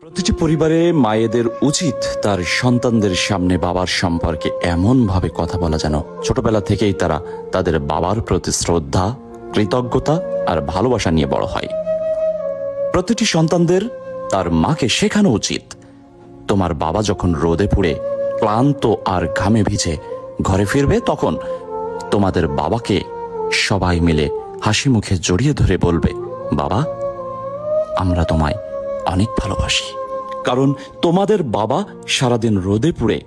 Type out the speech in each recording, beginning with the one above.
প্রতিটি পরিবারে মায়েদের উচিত তার সন্তানদের সামনে বাবার সম্পর্কে এমনভাবে কথা বলা যেন ছোটবেলা থেকেই তারা তাদের বাবার প্রতি শ্রদ্ধা, কৃতজ্ঞতা আর ভালোবাসা নিয়ে বড় হয়। প্রতিটি সন্তানদের তার মাকে শেখানো উচিত, তোমার বাবা যখন রোদে পুড়ে ক্লান্ত আর ঘামে ভিজে ঘরে ফিরবে, তখন তোমাদের বাবাকে সবাই মিলে হাসি মুখে জড়িয়ে ধরে বলবে, বাবা, আমরা তোমায় অনেক ভালোবাসি। কারণ তোমাদের বাবা সারাদিন রোদে পুড়ে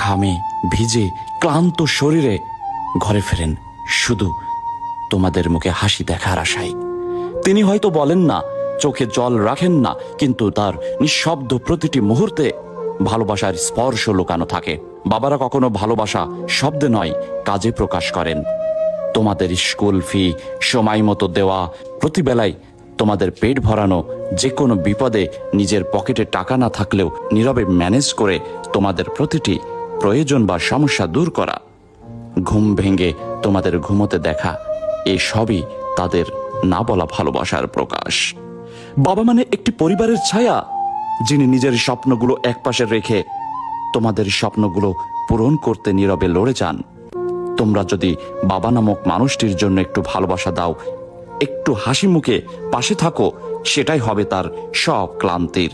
ঘামে ভিজে ক্লান্ত শরীরে ঘরে ফেরেন শুধু তোমাদের মুখে হাসি দেখার আশায়। তিনি হয়তো বলেন না, চোখে জল রাখেন না, কিন্তু তার নিঃশব্দ প্রতিটি মুহূর্তে ভালোবাসার স্পর্শ লুকানো থাকে। বাবারা কখনো ভালোবাসা শব্দে নয়, কাজে প্রকাশ করেন। তোমাদের স্কুল ফি সময় মতো দেওয়া, প্রতিবেলায় তোমাদের পেট ভরানো, যে কোনো বিপদে নিজের পকেটে টাকা না থাকলেও নীরবে ম্যানেজ করে তোমাদের প্রতিটি প্রয়োজন বা সমস্যা দূর করা, ঘুম ভেঙে তোমাদের ঘুমোতে দেখা, এসবই তাদের না বলা ভালোবাসার প্রকাশ। বাবা মানে একটি পরিবারের ছায়া, যিনি নিজের স্বপ্নগুলো একপাশে রেখে তোমাদের স্বপ্নগুলো পূরণ করতে নীরবে লড়ে যান। তোমরা যদি বাবা নামক মানুষটির জন্য একটু ভালোবাসা দাও, একটু হাসি মুখে পাশে থাকো, সেটাই হবে তার সব ক্লান্তির